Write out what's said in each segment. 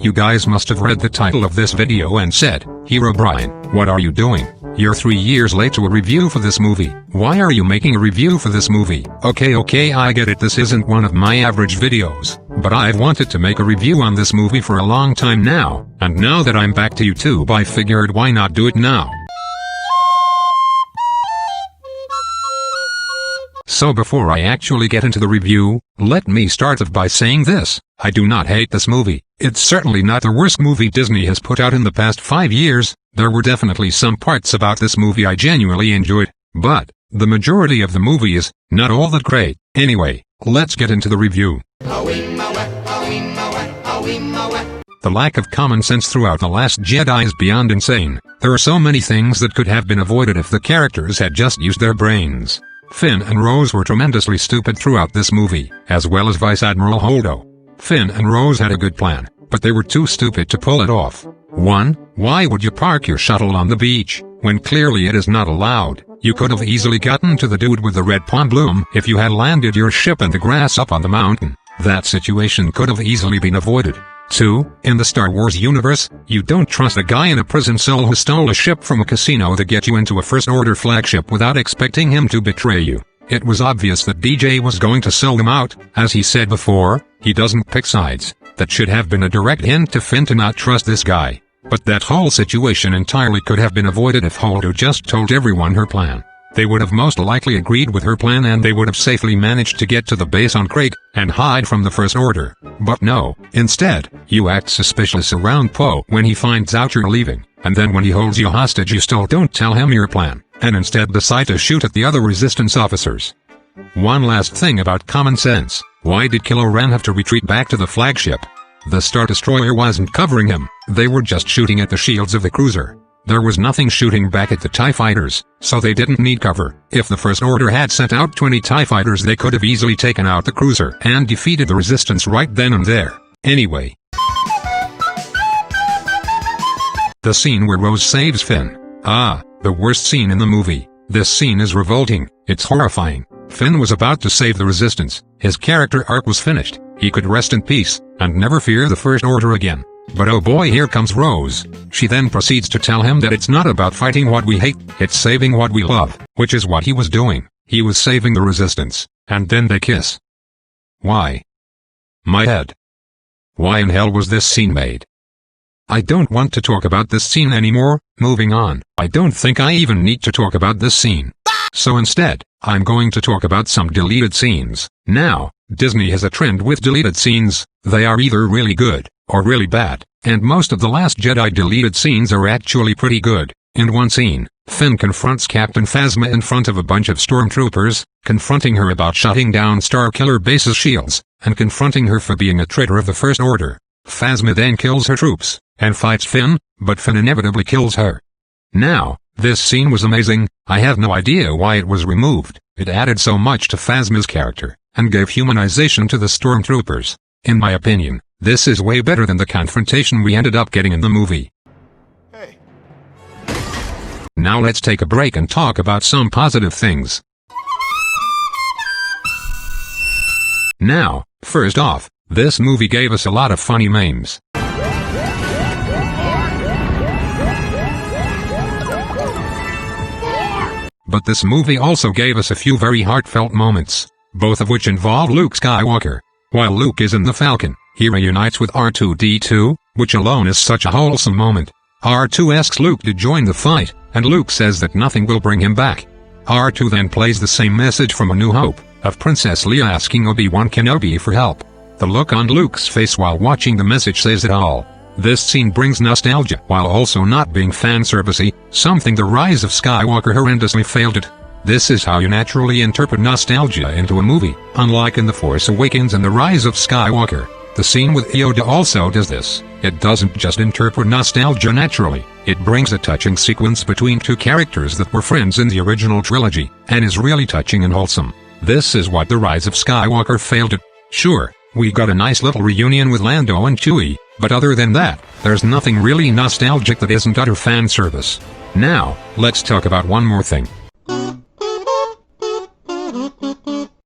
You guys must have read the title of this video and said, "Hero Brian, what are you doing? You're 3 years late to a review for this movie. Why are you making a review for this movie?" Okay, I get it, this isn't one of my average videos, but I've wanted to make a review on this movie for a long time now, and now that I'm back to YouTube I figured why not do it now. So before I actually get into the review, let me start off by saying this: I do not hate this movie. It's certainly not the worst movie Disney has put out in the past 5 years. There were definitely some parts about this movie I genuinely enjoyed, but the majority of the movie is not all that great. Anyway, let's get into the review. The lack of common sense throughout The Last Jedi is beyond insane. There are so many things that could have been avoided if the characters had just used their brains. Finn and Rose were tremendously stupid throughout this movie, as well as Vice Admiral Holdo. Finn and Rose had a good plan, but they were too stupid to pull it off. 1. Why would you park your shuttle on the beach, when clearly it is not allowed? You could have easily gotten to the dude with the red palm bloom if you had landed your ship in the grass up on the mountain. That situation could have easily been avoided. 2. In the Star Wars universe, you don't trust a guy in a prison cell who stole a ship from a casino to get you into a First Order flagship without expecting him to betray you. It was obvious that DJ was going to sell them out. As he said before, he doesn't pick sides. That should have been a direct hint to Finn to not trust this guy. But that whole situation entirely could have been avoided if Holdo just told everyone her plan. They would have most likely agreed with her plan and they would have safely managed to get to the base on Craig and hide from the First Order. But no, instead, you act suspicious around Poe when he finds out you're leaving, and then when he holds you hostage you still don't tell him your plan, and instead decide to shoot at the other Resistance officers. One last thing about common sense: why did Kylo Ren have to retreat back to the flagship? The Star Destroyer wasn't covering him, they were just shooting at the shields of the cruiser. There was nothing shooting back at the TIE fighters, so they didn't need cover. If the First Order had sent out 20 TIE fighters they could have easily taken out the cruiser and defeated the Resistance right then and there. Anyway, the scene where Rose saves Finn. The worst scene in the movie. This scene is revolting, it's horrifying. Finn was about to save the Resistance, his character arc was finished, he could rest in peace, and never fear the First Order again. But oh boy, here comes Rose. She then proceeds to tell him that it's not about fighting what we hate, it's saving what we love, which is what he was doing. He was saving the Resistance, and then they kiss. Why? My head. Why in hell was this scene made? I don't want to talk about this scene anymore. Moving on. I don't think I even need to talk about this scene. So instead, I'm going to talk about some deleted scenes. Now, Disney has a trend with deleted scenes. They are either really good or really bad, and most of The Last Jedi deleted scenes are actually pretty good. In one scene, Finn confronts Captain Phasma in front of a bunch of stormtroopers, confronting her about shutting down Starkiller Base's shields, and confronting her for being a traitor of the First Order. Phasma then kills her troops, and fights Finn, but Finn inevitably kills her. Now, this scene was amazing. I have no idea why it was removed. It added so much to Phasma's character, and gave humanization to the stormtroopers. In my opinion, this is way better than the confrontation we ended up getting in the movie. Hey. Now let's take a break and talk about some positive things. Now, first off, this movie gave us a lot of funny memes. But this movie also gave us a few very heartfelt moments, both of which involve Luke Skywalker. While Luke is in the Falcon, he reunites with R2-D2, which alone is such a wholesome moment. R2 asks Luke to join the fight, and Luke says that nothing will bring him back. R2 then plays the same message from A New Hope, of Princess Leia asking Obi-Wan Kenobi for help. The look on Luke's face while watching the message says it all. This scene brings nostalgia while also not being fan-servicey, something The Rise of Skywalker horrendously failed at. This is how you naturally interpret nostalgia into a movie, unlike in The Force Awakens and The Rise of Skywalker. The scene with Yoda also does this. It doesn't just interpret nostalgia naturally, it brings a touching sequence between two characters that were friends in the original trilogy, and is really touching and wholesome. This is what The Rise of Skywalker failed at. Sure, we got a nice little reunion with Lando and Chewie, but other than that, there's nothing really nostalgic that isn't utter fan service. Now, let's talk about one more thing.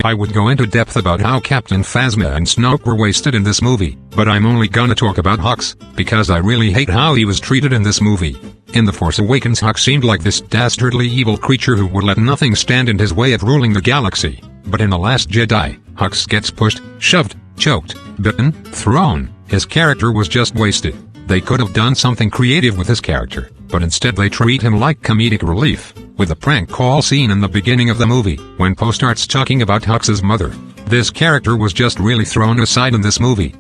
I would go into depth about how Captain Phasma and Snoke were wasted in this movie, but I'm only gonna talk about Hux, because I really hate how he was treated in this movie. In The Force Awakens, Hux seemed like this dastardly evil creature who would let nothing stand in his way of ruling the galaxy. But in The Last Jedi, Hux gets pushed, shoved, choked, bitten, thrown. His character was just wasted. They could have done something creative with his character, but instead they treat him like comedic relief, with a prank call scene in the beginning of the movie, when Poe starts talking about Hux's mother. This character was just really thrown aside in this movie.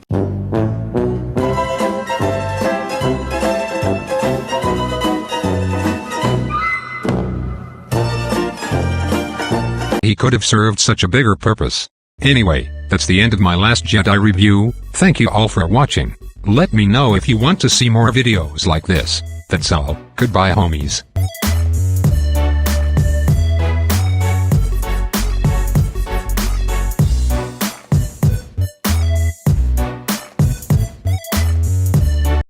He could have served such a bigger purpose. Anyway, that's the end of my Last Jedi review. Thank you all for watching. Let me know if you want to see more videos like this. That's all. Goodbye, homies.